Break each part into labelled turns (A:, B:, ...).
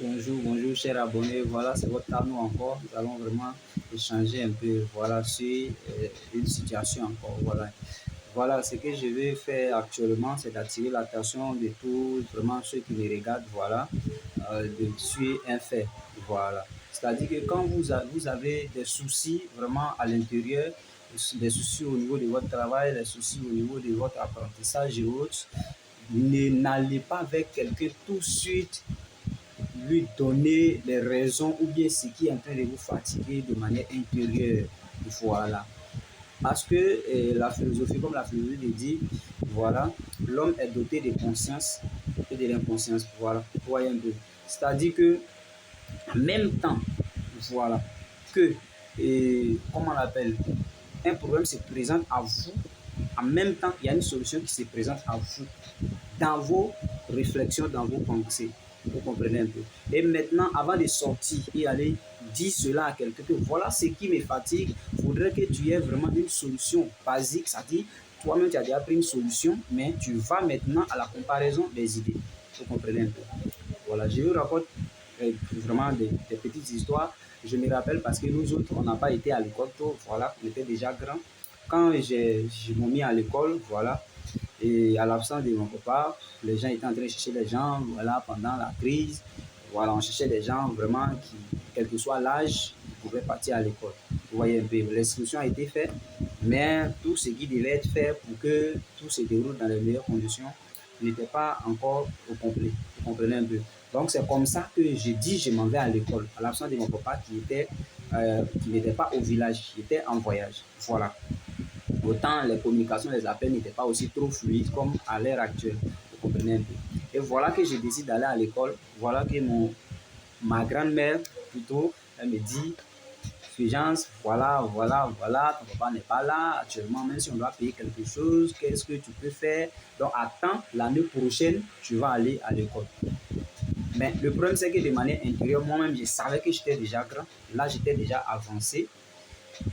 A: Bonjour, bonjour, chers abonnés. Voilà, c'est votre Tano encore. Nous allons vraiment échanger un peu, voilà, sur une situation encore. Voilà, ce que je vais faire actuellement, c'est d'attirer l'attention de tous, vraiment ceux qui me regardent, voilà, sur un fait, voilà. C'est-à-dire que quand vous avez des soucis vraiment à l'intérieur, des soucis au niveau de votre travail, des soucis au niveau de votre apprentissage et autres, n'allez pas avec quelqu'un tout de suite lui donner les raisons ou bien ce qui est en train de vous fatiguer de manière intérieure. Voilà. Parce que la philosophie, comme la philosophie le dit, voilà, l'homme est doté de conscience et de l'inconscience. Voilà. Voyez un peu. C'est-à-dire que, en même temps, voilà, que, comment on l'appelle, un problème se présente à vous, en même temps, il y a une solution qui se présente à vous dans vos réflexions, dans vos pensées. Vous comprenez un peu. Et maintenant, avant de sortir et aller dire cela à quelqu'un que voilà ce qui me fatigue, il faudrait que tu aies vraiment une solution basique, c'est-à-dire toi-même tu as déjà pris une solution, mais tu vas maintenant à la comparaison des idées. Vous comprenez un peu. Voilà, je vous raconte vraiment des petites histoires. Je me rappelle parce que nous autres, on n'a pas été à l'école tôt, voilà, on était déjà grands. Quand je m'ai mis à l'école, voilà, et à l'absence de mon papa, les gens étaient en train de chercher des gens, voilà, pendant la crise. Voilà, on cherchait des gens vraiment qui, quel que soit l'âge, pouvaient partir à l'école. Vous voyez un peu, l'instruction a été faite, mais tout ce qui devait être fait pour que tout se déroule dans les meilleures conditions n'était pas encore au complet. Vous comprenez un peu. Donc c'est comme ça que j'ai dit je m'en vais à l'école, à l'absence de mon papa qui n'était pas au village, qui était en voyage. Voilà. Autant les communications, les appels n'étaient pas aussi trop fluides comme à l'heure actuelle. Vous comprenez un peu. Et voilà que je décide d'aller à l'école. Voilà que ma grand-mère, plutôt, elle me dit, Fulgence, voilà, ton papa n'est pas là actuellement, même si on doit payer quelque chose, qu'est-ce que tu peux faire? Donc, attends, l'année prochaine, tu vas aller à l'école. Mais le problème, c'est que de manière intérieure, moi-même, je savais que j'étais déjà grand. Là, j'étais déjà avancé.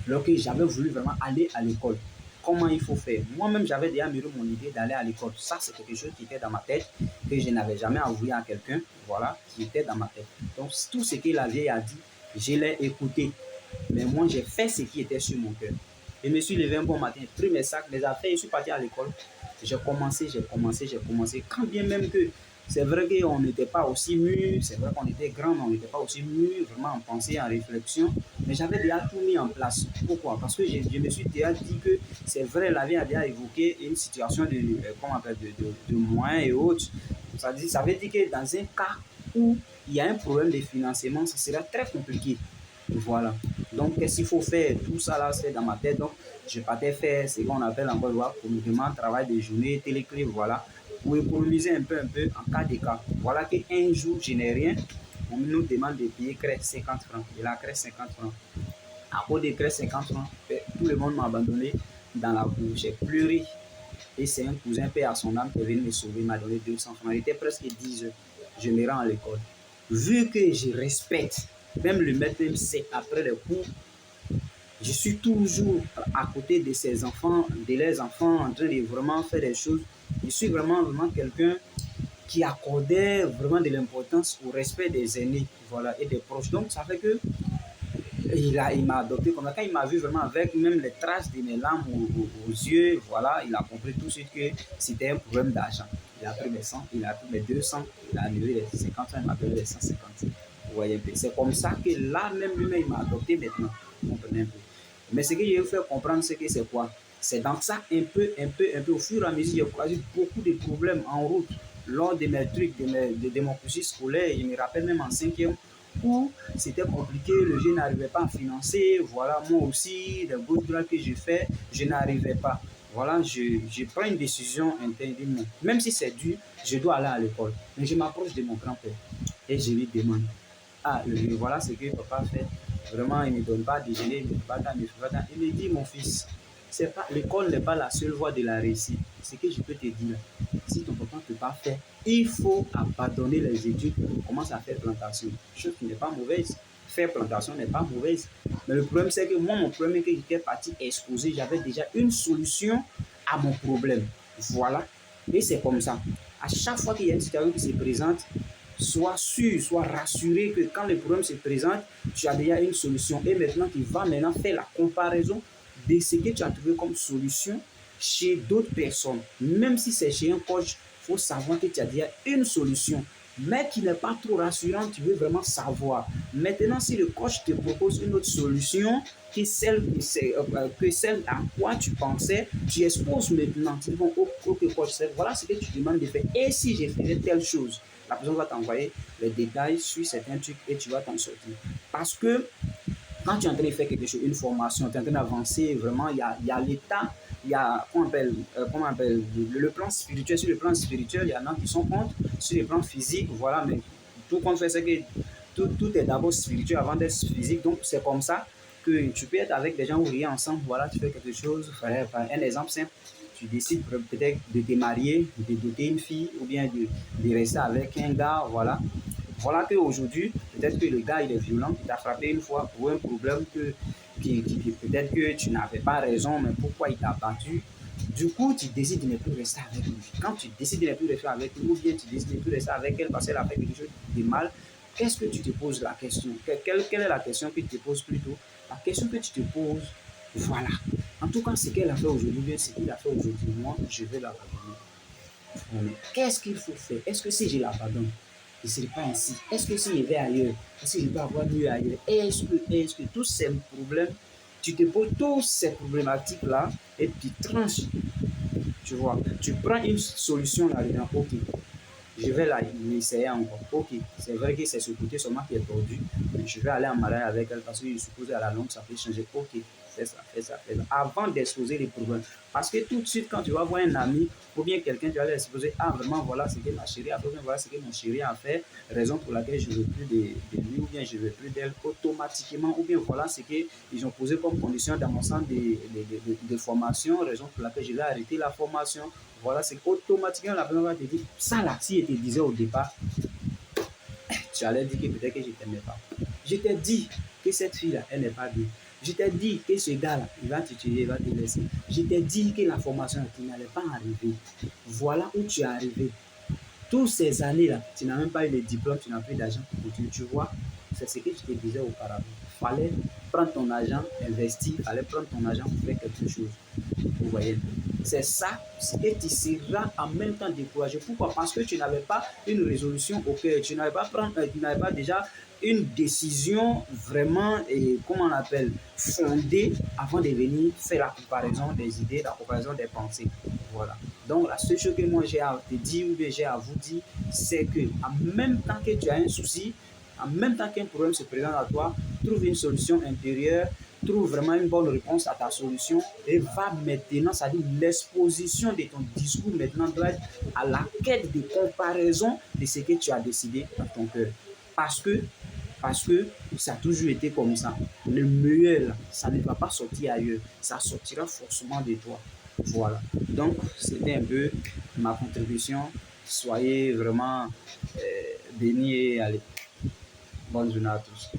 A: Alors que j'avais voulu vraiment aller à l'école. Comment il faut faire? Moi-même, j'avais déjà mûri mon idée d'aller à l'école. Ça, c'est quelque chose qui était dans ma tête, que je n'avais jamais avoué à quelqu'un, voilà, qui était dans ma tête. Donc, tout ce que la vieille a dit, je l'ai écouté. Mais moi, j'ai fait ce qui était sur mon cœur. Je me suis levé un bon matin, j'ai pris mes sacs, mes affaires, je suis parti à l'école. J'ai commencé. Quand bien même que c'est vrai qu'on n'était pas aussi mûrs, c'est vrai qu'on était grands, mais on n'était pas aussi mûrs, vraiment en pensée, en réflexion. Mais j'avais déjà tout mis en place. Pourquoi? Parce que je me suis déjà dit que c'est vrai, la vie a déjà évoqué une situation comment on appelle, de moyens et autres. Ça veut dire que dans un cas où il y a un problème de financement, ça sera très compliqué. Voilà. Donc, qu'est-ce qu'il faut faire? Tout ça là, c'est dans ma tête. Donc, je partais faire ce qu'on appelle encore loi communément travail de journée, téléclé, voilà, pour économiser un peu en cas de cas. Voilà qu'un jour, je n'ai rien. On nous demande de payer crèche 50 francs. Et la crèche 50 francs. À cause des crèches 50 francs, tout le monde m'a abandonné dans la cour. J'ai pleuré. Et c'est un cousin, père à son âme, qui est venu me sauver, m'a donné 200 francs. Il était presque 10 heures. Je me rends à l'école. Vu que je respecte, même le maître même sait, après les cours, je suis toujours à côté de ses enfants, de leurs enfants, en train de vraiment faire des choses. Je suis vraiment quelqu'un qui accordait vraiment de l'importance au respect des aînés, voilà, et des proches. Donc, ça fait que il m'a adopté comme ça. Quand il m'a vu vraiment avec même les traces de mes larmes aux yeux, voilà, il a compris tout de suite que c'était un problème d'argent. Il a pris mes 100, il a pris mes 200, il a enlevé les 50, il m'a donné les 150. Vous voyez, c'est comme ça que là, même lui-même, il m'a adopté maintenant. Vous comprenez un peu. Mais ce que je veux faire comprendre, c'est que c'est quoi? C'est dans ça au fur et à mesure, j'ai croisé beaucoup de problèmes en route lors de mes trucs, de mon cursus scolaire. Je me rappelle même en cinquième où c'était compliqué, le jeu n'arrivait pas à financer. Voilà, moi aussi, les gros droits que je fais, je n'arrivais pas. Voilà, je prends une décision interne. Même si c'est dur, je dois aller à l'école. Mais je m'approche de mon grand-père et je lui demande, ah, voilà ce que papa fait. Vraiment, il ne me donne pas de déjeuner, il ne me fait pas tant, il me fait pas tant. Il me dit, mon fils, l'école n'est pas la seule voie de la réussite. Ce que je peux te dire, si ton papa ne peut pas faire, il faut abandonner les études, commence à faire plantation. Chose qui n'est pas mauvaise. Faire plantation n'est pas mauvaise. Mais le problème, c'est que moi, mon problème, que j'étais parti exposer, j'avais déjà une solution à mon problème. Voilà. Et c'est comme ça. À chaque fois qu'il y a une situation qui se présente, sois sûr, sois rassuré que quand le problème se présente, tu as déjà une solution. Et maintenant, tu vas maintenant faire la comparaison de ce que tu as trouvé comme solution chez d'autres personnes. Même si c'est chez un coach, il faut savoir que tu as déjà une solution, mais qui n'est pas trop rassurante, tu veux vraiment savoir. Maintenant, si le coach te propose une autre solution que celle à quoi tu pensais, tu exposes maintenant. Tu dis, bon, ok, coach, voilà ce que tu demandes de faire. Et si j'ai fait telle chose, la personne va t'envoyer les détails sur certains trucs et tu vas t'en sortir. Parce que quand tu es en train de faire quelque chose, une formation, tu es en train d'avancer, vraiment, il y a l'état, il y a, comment on appelle le plan spirituel. Sur le plan spirituel, il y en a qui sont contre. Sur le plan physique, voilà, mais tout compte fait, c'est que tout est d'abord spirituel avant d'être physique. Donc, c'est comme ça que tu peux être avec des gens, vous riez ensemble, voilà, tu fais quelque chose. Un exemple simple, tu décides peut-être de te marier, de doter une fille, ou bien de rester avec un gars, voilà. Voilà qu'aujourd'hui, peut-être que le gars il est violent, il t'a frappé une fois pour un problème peut-être que tu n'avais pas raison, mais pourquoi il t'a battu. Du coup, tu décides de ne plus rester avec lui. Quand tu décides de ne plus rester avec lui, ou bien tu décides de ne plus rester avec elle parce qu'elle a fait quelque chose de mal, qu'est-ce que tu te poses la question? Quelle est la question que tu te poses plutôt? La question que tu te poses, voilà. En tout cas, ce qu'elle a fait aujourd'hui, bien ce qu'il a fait aujourd'hui, moi, je vais l'abandonner. Qu'est-ce qu'il faut faire? Est-ce que si je l'abandonne, je ne serai pas ainsi? Est-ce que si je vais ailleurs, est-ce que je peux avoir mieux ailleurs? Est-ce que tous ces problèmes, tu te poses tous ces problématiques-là et tu tranches, tu vois. Tu prends une solution là-dedans, ok, je vais l'essayer encore. Ok, c'est vrai que c'est ce côté seulement qui est tordu, mais je vais aller en mariage avec elle parce que je suppose à la longue, ça peut changer. Ok, fais ça, fais ça, fais ça. Avant d'exposer les problèmes. Parce que tout de suite, quand tu vas voir un ami ou bien quelqu'un, tu vas lui exposer, ah vraiment, voilà ce que ma chérie a fait, ou bien voilà ce que mon chéri a fait, raison pour laquelle je ne veux plus de lui, ou bien je ne veux plus d'elle automatiquement, ou bien voilà ce qu'ils ont posé comme condition dans mon centre de formation, raison pour laquelle je vais arrêter la formation. Voilà, c'est qu'automatiquement la personne va te dire, ça là, si elle te disait au départ, tu allais dire que peut-être que je ne t'aimais pas. Je t'ai dit que cette fille-là, elle n'est pas bien. Je t'ai dit que ce gars-là, il va te tuer, il va te laisser. Je t'ai dit que la formation, tu n'allais pas arriver. Voilà où tu es arrivé. Toutes ces années-là, tu n'as même pas eu le diplôme, tu n'as plus d'argent pour continuer. Tu vois, c'est ce que je te disais auparavant. Il fallait prendre ton argent, investir, il fallait prendre ton argent pour faire quelque chose. Vous voyez, c'est ça, et tu seras en même temps découragé. Pourquoi? Parce que tu n'avais pas une résolution au cœur, tu n'avais pas déjà une décision vraiment, comment on appelle, fondée avant de venir faire la comparaison des idées, la comparaison des pensées. Voilà. Donc la seule chose que moi j'ai à te dire ou bien j'ai à vous dire, c'est que en même temps que tu as un souci, en même temps qu'un problème se présente à toi, trouve une solution intérieure, trouve vraiment une bonne réponse à ta solution et va maintenant, c'est-à-dire l'exposition de ton discours maintenant doit être à la quête de comparaison de ce que tu as décidé dans ton cœur. Parce que, parce que ça a toujours été comme ça. Le meilleur, ça ne va pas sortir ailleurs. Ça sortira forcément de toi. Voilà. Donc, c'était un peu ma contribution. Soyez vraiment bénis et allez. Bonne journée à tous.